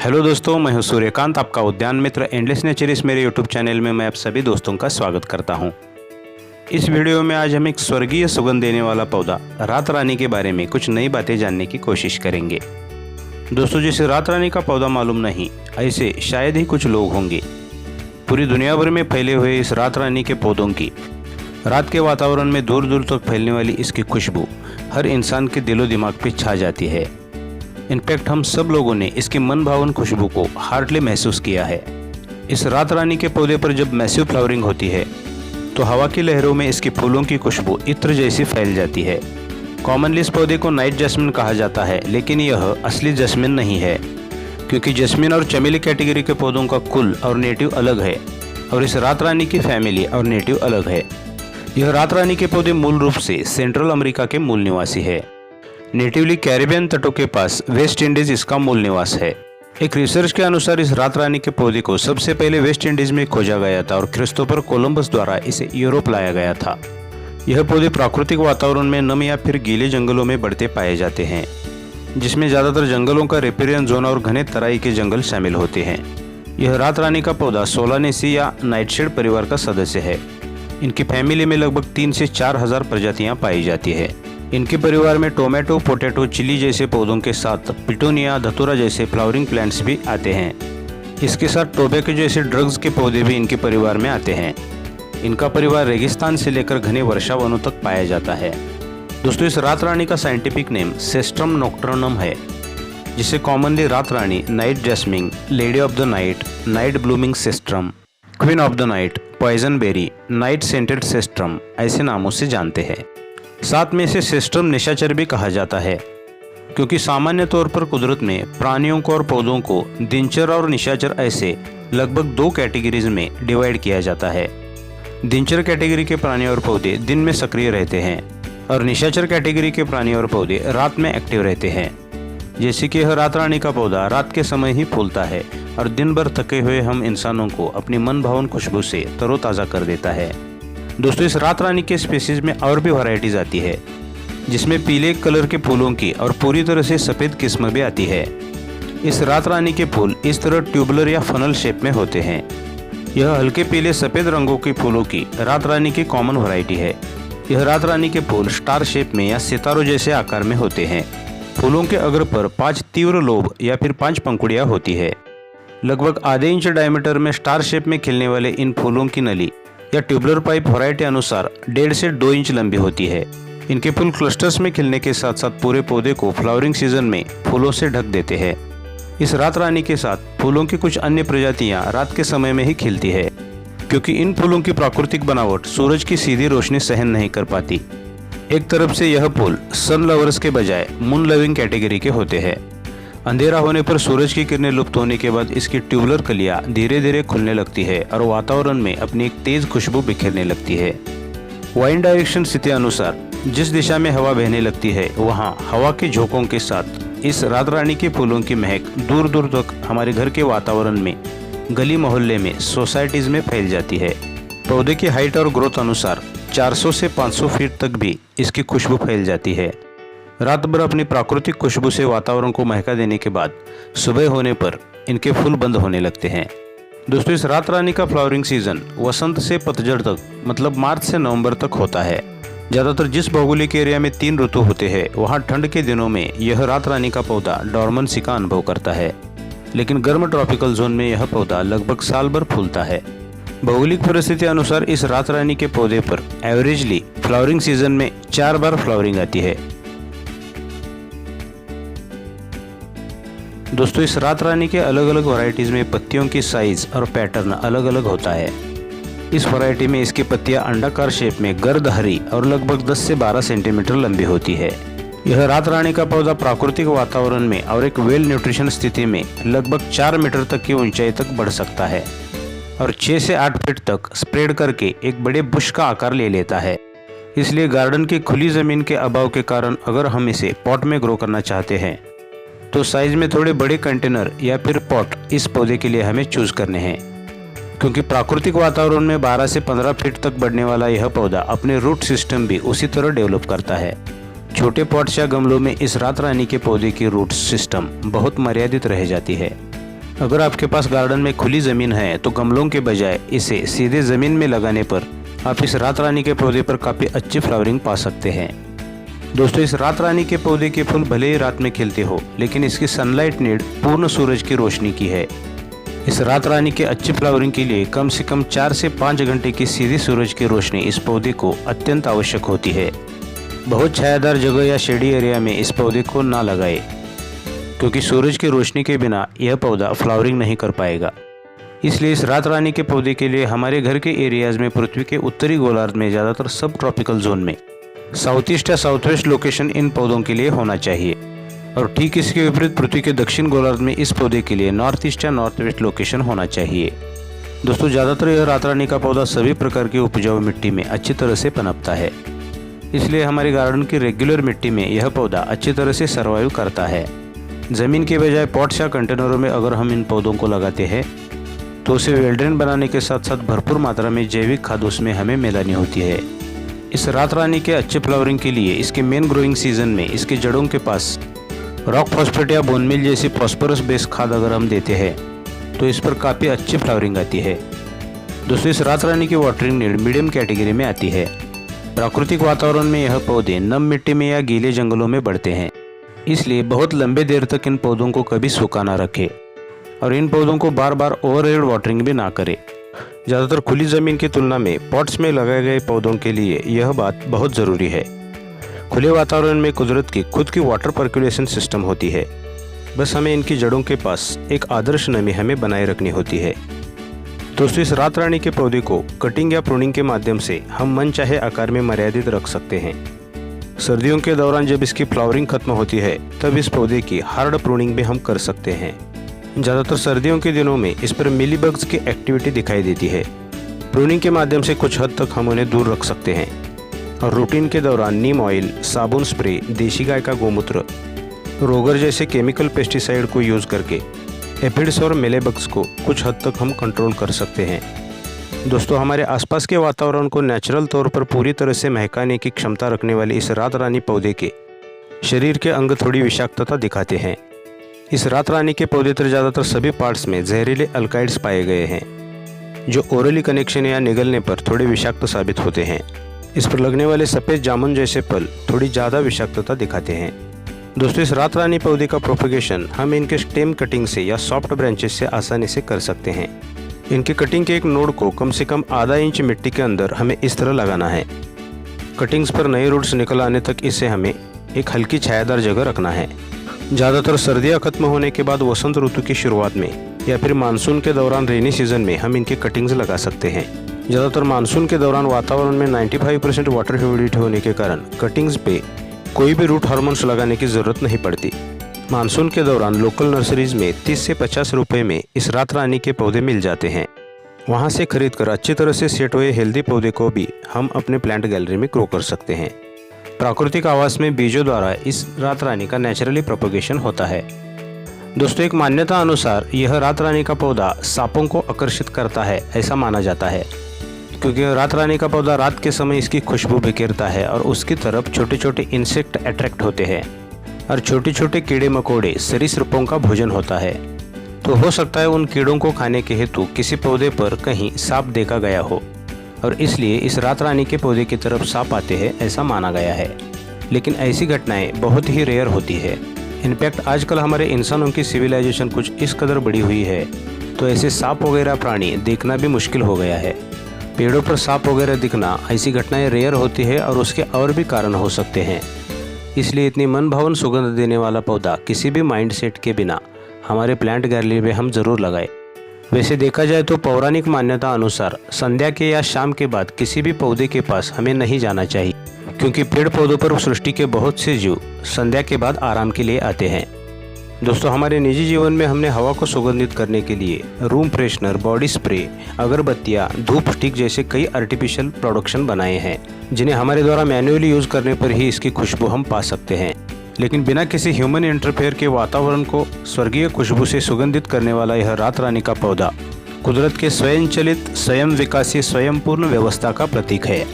Hello दोस्तों, मैं हूं सूर्यकांत, आपका उद्यान मित्र एंडलेस नेचर। इस मेरे यूट्यूब चैनल में मैं आप सभी दोस्तों का स्वागत करता हूं। इस वीडियो में आज हम एक स्वर्गीय सुगंध देने वाला पौधा रात रानी के बारे में कुछ नई बातें जानने की कोशिश करेंगे। दोस्तों, जिसे रात रानी का पौधा मालूम नहीं, ऐसे शायद ही कुछ लोग होंगे। पूरी दुनिया भर में फैले हुए इस रात रानी के पौधों की रात के वातावरण में दूर दूर तक फैलने वाली इसकी खुशबू हर इंसान के दिलो दिमाग पे छा जाती है। इनफैक्ट हम सब लोगों ने इसकी मन भावन खुशबू को हार्डली महसूस किया है। इस रात रानी के पौधे पर जब मैसिव फ्लावरिंग होती है तो हवा की लहरों में इसके फूलों की खुशबू इत्र जैसी फैल जाती है। कॉमनली इस पौधे को नाइट जैस्मिन कहा जाता है, लेकिन यह असली जैस्मिन नहीं है, क्योंकि जैस्मिन और चमेली कैटेगरी के पौधों का कुल और नेटिव अलग है और इस रात रानी की फैमिली और नेटिव अलग है। यह रात रानी के पौधे मूल रूप से सेंट्रल अमेरिका के मूल निवासी है। नेटिवली कैरिबियन तटों के पास वेस्ट इंडीज इसका मूल निवास है। एक रिसर्च के अनुसार इस रात रानी के पौधे को सबसे पहले वेस्ट इंडीज में खोजा गया था और क्रिस्टोफर कोलंबस द्वारा इसे यूरोप लाया गया था। यह पौधे प्राकृतिक वातावरण में नम या फिर गीले जंगलों में बढ़ते पाए जाते हैं, जिसमें ज़्यादातर जंगलों का रिपेरियन जोन और घने तराई के जंगल शामिल होते हैं। यह रात रानी का पौधा सोलानेसी या नाइटशेड परिवार का सदस्य है। इनकी फैमिली में लगभग 3 से 4 हज़ार प्रजातियाँ पाई जाती है। इनके परिवार में टोमेटो, पोटैटो, चिली जैसे पौधों के साथ पिटूनिया, धतूरा जैसे फ्लावरिंग प्लांट्स भी आते हैं। इसके साथ टोबैको जैसे ड्रग्स के पौधे भी इनके परिवार में आते हैं। इनका परिवार रेगिस्तान से लेकर घने वर्षावनों तक पाया जाता है। दोस्तों, इस रात रानी का साइंटिफिक नेम सेस्ट्रम नोक्टर्नम है, जिसे कॉमनली रात रानी, night jasmine, lady of the night, night blooming cestrum, queen of the night, poison berry, night scented cestrum ऐसे नामों से जानते हैं। साथ में इसे सेस्ट्रम निशाचर भी कहा जाता है, क्योंकि सामान्य तौर पर कुदरत में प्राणियों को और पौधों को दिनचर और निशाचर ऐसे लगभग 2 कैटेगरीज में डिवाइड किया जाता है। दिनचर कैटेगरी के प्राणी और पौधे दिन में सक्रिय रहते हैं और निशाचर कैटेगरी के प्राणी और पौधे रात में एक्टिव रहते हैं। जैसे कि यह रात रानी का पौधा रात के समय ही फूलता है और दिन भर थके हुए हम इंसानों को अपनी मन भावन खुशबू से तरोताज़ा कर देता है। दोस्तों, इस रात रानी के स्पीसीज में और भी वैरायटीज आती है, जिसमें पीले कलर के फूलों की और पूरी तरह से सफ़ेद किस्म भी आती है। इस रात रानी के फूल इस तरह ट्यूबुलर या फनल शेप में होते हैं। यह हल्के पीले सफ़ेद रंगों के फूलों की रात रानी की कॉमन वैरायटी है। यह रात रानी के फूल स्टार शेप में या सितारों जैसे आकार में होते हैं। फूलों के अग्र पर 5 तीव्र लोब या फिर 5 पंखुड़ियाँ होती है। लगभग आधे इंच डायमीटर में स्टार शेप में खिलने वाले इन फूलों की नली या ट्यूबुलर पाइप वैरायटी अनुसार 1.5 से 2 इंच लंबी होती है। इनके फूल क्लस्टर्स में खिलने के साथ साथ पूरे पौधे को फ्लावरिंग सीजन में फूलों से ढक देते हैं। इस रात रानी के साथ फूलों की कुछ अन्य प्रजातियां रात के समय में ही खिलती है, क्योंकि इन फूलों की प्राकृतिक बनावट सूरज की सीधी रोशनी सहन नहीं कर पाती। एक तरफ से यह फूल सन लवर्स के बजाय मून लविंग कैटेगरी के होते हैं। अंधेरा होने पर सूरज की किरणें लुप्त होने के बाद इसकी ट्यूबुलर कलियां धीरे धीरे खुलने लगती है और वातावरण में अपनी एक तेज खुशबू बिखेरने लगती है। वाइंड डायरेक्शन स्थिति अनुसार जिस दिशा में हवा बहने लगती है, वहां हवा के झोंकों के साथ इस रात रानी के फूलों की महक दूर दूर तक हमारे घर के वातावरण में, गली मोहल्ले में, सोसाइटीज में फैल जाती है। पौधे की हाइट और ग्रोथ अनुसार 400 से 500 फीट तक भी इसकी खुशबू फैल जाती है। रात भर अपनी प्राकृतिक खुशबू से वातावरण को महका देने के बाद सुबह होने पर इनके फूल बंद होने लगते हैं। दोस्तों, इस रात रानी का फ्लावरिंग सीजन वसंत से पतझड़ तक, मतलब मार्च से नवंबर तक होता है। ज़्यादातर जिस भौगोलिक एरिया में 3 ऋतु होते हैं, वहाँ ठंड के दिनों में यह रात रानी का पौधा डॉर्मेंसी का अनुभव करता है, लेकिन गर्म ट्रॉपिकल जोन में यह पौधा लगभग साल भर फूलता है। भौगोलिक परिस्थिति अनुसार इस रात रानी के पौधे पर एवरेजली फ्लावरिंग सीजन में 4 बार फ्लावरिंग आती है। दोस्तों, इस रात रानी के अलग अलग वैरायटीज़ में पत्तियों की साइज और पैटर्न अलग अलग होता है। इस वैरायटी में इसकी पत्तियां अंडाकार शेप में गर्द हरी और लगभग 10 से 12 सेंटीमीटर लंबी होती है। यह रात रानी का पौधा प्राकृतिक वातावरण में और एक वेल न्यूट्रिशन स्थिति में लगभग 4 मीटर तक की ऊंचाई तक बढ़ सकता है और 6 से 8 फीट तक स्प्रेड करके एक बड़े बुश का आकार ले लेता है। इसलिए गार्डन की खुली ज़मीन के अभाव के कारण अगर हम इसे पॉट में ग्रो करना चाहते हैं तो साइज में थोड़े बड़े कंटेनर या फिर पॉट इस पौधे के लिए हमें चूज करने हैं, क्योंकि प्राकृतिक वातावरण में 12 से 15 फीट तक बढ़ने वाला यह पौधा अपने रूट सिस्टम भी उसी तरह डेवलप करता है। छोटे पॉट्स या गमलों में इस रात रानी के पौधे की रूट सिस्टम बहुत मर्यादित रह जाती है। अगर आपके पास गार्डन में खुली ज़मीन है तो गमलों के बजाय इसे सीधे ज़मीन में लगाने पर आप इस रात रानी के पौधे पर काफ़ी अच्छी फ्लावरिंग पा सकते हैं। दोस्तों, इस रात रानी के पौधे के फूल भले ही रात में खिलते हो, लेकिन इसकी सनलाइट नीड पूर्ण सूरज की रोशनी की है। इस रात रानी के अच्छी फ्लावरिंग के लिए कम से कम 4 से 5 घंटे की सीधी सूरज की रोशनी इस पौधे को अत्यंत आवश्यक होती है। बहुत छायादार जगह या शेडी एरिया में इस पौधे को ना लगाएं, क्योंकि सूरज की रोशनी के बिना यह पौधा फ्लावरिंग नहीं कर पाएगा। इसलिए इस रात रानी के पौधे के लिए हमारे घर के एरियाज़ में पृथ्वी के उत्तरी गोलार्ध में ज़्यादातर सब ट्रॉपिकल जोन में साउथ ईस्ट या साउथ वेस्ट लोकेशन इन पौधों के लिए होना चाहिए, और ठीक इसके विपरीत पृथ्वी के दक्षिण गोलार्ध में इस पौधे के लिए नॉर्थ ईस्ट या नॉर्थ वेस्ट लोकेशन होना चाहिए। दोस्तों, ज़्यादातर यह रात रानी का पौधा सभी प्रकार की उपजाऊ मिट्टी में अच्छी तरह से पनपता है, इसलिए हमारे गार्डन की रेगुलर मिट्टी में यह पौधा अच्छी तरह से सर्वाइव करता है। ज़मीन के बजाय पॉट्स या कंटेनरों में अगर हम इन पौधों को लगाते हैं तो उसे वेल ड्रेन बनाने के साथ साथ भरपूर मात्रा में जैविक खाद उसमें हमें मिलानी होती है। इस रात रानी के अच्छे फ्लावरिंग के लिए इसके मेन ग्रोइंग सीजन में इसके जड़ों के पास रॉक फॉस्फेट या बोन मील जैसी फॉस्फोरस बेस्ड खाद अगर हम देते हैं तो इस पर काफ़ी अच्छी फ्लावरिंग आती है। दोस्तों, इस रात रानी की वाटरिंग नीड मीडियम कैटेगरी में आती है। प्राकृतिक वातावरण में यह पौधे नम मिट्टी में या गीले जंगलों में बढ़ते हैं, इसलिए बहुत लंबे देर तक इन पौधों को कभी सूखा ना रखें और इन पौधों को बार बार ओवरहेड वाटरिंग भी ना करें। ज़्यादातर खुली ज़मीन की तुलना में पॉट्स में लगाए गए पौधों के लिए यह बात बहुत ज़रूरी है। खुले वातावरण में कुदरत की खुद की वाटर पर्कुलेशन सिस्टम होती है, बस हमें इनकी जड़ों के पास एक आदर्श नमी हमें बनाए रखनी होती है। दोस्तों, इस रात रानी के पौधे को कटिंग या प्रूनिंग के माध्यम से हम मन चाहे आकार में मर्यादित रख सकते हैं। सर्दियों के दौरान जब इसकी फ्लावरिंग खत्म होती है तब इस पौधे की हार्ड प्रूनिंग भी हम कर सकते हैं। ज़्यादातर सर्दियों के दिनों में इस पर मिलीबग्स की एक्टिविटी दिखाई देती है। प्रूनिंग के माध्यम से कुछ हद तक हम उन्हें दूर रख सकते हैं और रूटीन के दौरान नीम ऑयल, साबुन स्प्रे, देसी गाय का गोमूत्र, रोगर जैसे केमिकल पेस्टिसाइड को यूज़ करके एफिड्स और मेलेबग्स को कुछ हद तक हम कंट्रोल कर सकते हैं। दोस्तों, हमारे आसपास के वातावरण को नेचुरल तौर पर पूरी तरह से महकाने की क्षमता रखने वाले इस रात रानी पौधे के शरीर के अंग थोड़ी विषाक्तता दिखाते हैं। इस रात रानी के पौधे पर ज़्यादातर सभी पार्ट्स में जहरीले अल्काइड्स पाए गए हैं, जो ओरली कनेक्शन या निगलने पर थोड़े विषाक्त साबित होते हैं। इस पर लगने वाले सफ़ेद जामुन जैसे फल थोड़ी ज़्यादा विषाक्तता दिखाते हैं। दोस्तों, इस रात रानी पौधे का प्रोपगेशन हम इनके स्टेम कटिंग से या सॉफ्ट ब्रांचेस से आसानी से कर सकते हैं। इनके कटिंग के एक नोड को कम से कम आधा इंच मिट्टी के अंदर हमें इस तरह लगाना है। कटिंग्स पर नए रूट्स निकल आने तक इसे हमें एक हल्की छायादार जगह रखना है। ज़्यादातर सर्दियाँ खत्म होने के बाद वसंत ऋतु की शुरुआत में या फिर मानसून के दौरान रेनी सीजन में हम इनके कटिंग्स लगा सकते हैं। ज़्यादातर मानसून के दौरान वातावरण में 95% वाटर ह्यूमिडिटी होने के कारण कटिंग्स पे कोई भी रूट हार्मोन्स लगाने की ज़रूरत नहीं पड़ती। मानसून के दौरान लोकल नर्सरीज में 30 से 50 रुपये में इस रात रानी के पौधे मिल जाते हैं। वहां से खरीदकर अच्छी तरह से सेट हुए हेल्दी पौधे को भी हम अपने प्लांट गैलरी में ग्रो कर सकते हैं। प्राकृतिक आवास में बीजों द्वारा इस रात रानी का नेचुरली प्रोपगेशन होता है। दोस्तों, एक मान्यता अनुसार यह रात रानी का पौधा सांपों को आकर्षित करता है, ऐसा माना जाता है, क्योंकि रात रानी का पौधा रात के समय इसकी खुशबू बिखेरता है और उसकी तरफ छोटे छोटे इंसेक्ट अट्रैक्ट होते हैं और छोटे छोटे कीड़े मकोड़े सरीसृपों का भोजन होता है। तो हो सकता है उन कीड़ों को खाने के हेतु किसी पौधे पर कहीं सांप देखा गया हो और इसलिए इस रात रानी के पौधे की तरफ सांप आते हैं, ऐसा माना गया है। लेकिन ऐसी घटनाएं बहुत ही रेयर होती है। इनफैक्ट आजकल हमारे इंसानों की सिविलाइजेशन कुछ इस कदर बड़ी हुई है तो ऐसे सांप वगैरह प्राणी देखना भी मुश्किल हो गया है। पेड़ों पर सांप वगैरह दिखना, ऐसी घटनाएं रेयर होती है और उसके और भी कारण हो सकते हैं। इसलिए इतनी मनभावन सुगंध देने वाला पौधा किसी भी माइंडसेट के बिना हमारे प्लांट गैलरी में हम ज़रूर लगाएं। वैसे देखा जाए तो पौराणिक मान्यता अनुसार संध्या के या शाम के बाद किसी भी पौधे के पास हमें नहीं जाना चाहिए, क्योंकि पेड़ पौधों पर सृष्टि के बहुत से जीव संध्या के बाद आराम के लिए आते हैं। दोस्तों, हमारे निजी जीवन में हमने हवा को सुगंधित करने के लिए रूम फ्रेशनर, बॉडी स्प्रे, अगरबत्तियाँ, धूप स्टिक जैसे कई आर्टिफिशियल प्रोडक्शन बनाए हैं, जिन्हें हमारे द्वारा मैन्युअली यूज़ करने पर ही इसकी खुशबू हम पा सकते हैं। लेकिन बिना किसी ह्यूमन इंटरफेयर के वातावरण को स्वर्गीय खुशबू से सुगंधित करने वाला यह रात रानी का पौधा कुदरत के स्वयं चलित, स्वयं विकासी, स्वयं पूर्ण व्यवस्था का प्रतीक है।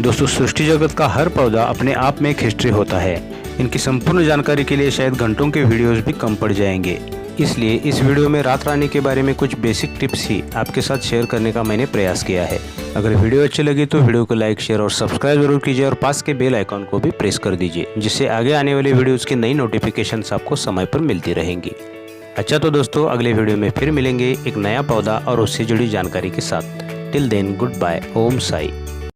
दोस्तों, सृष्टि जगत का हर पौधा अपने आप में एक हिस्ट्री होता है। इनकी संपूर्ण जानकारी के लिए शायद घंटों के वीडियोस भी कम पड़ जाएंगे, इसलिए इस वीडियो में रात रानी के बारे में कुछ बेसिक टिप्स ही आपके साथ शेयर करने का मैंने प्रयास किया है। अगर वीडियो अच्छी लगी तो वीडियो को लाइक, शेयर और सब्सक्राइब जरूर कीजिए और पास के बेल आइकॉन को भी प्रेस कर दीजिए, जिससे आगे आने वाली वीडियोज़ की नई नोटिफिकेशंस आपको समय पर मिलती रहेंगी। अच्छा तो दोस्तों, अगले वीडियो में फिर मिलेंगे एक नया पौधा और उससे जुड़ी जानकारी के साथ। टिल देन, गुड बाय, ओम साई।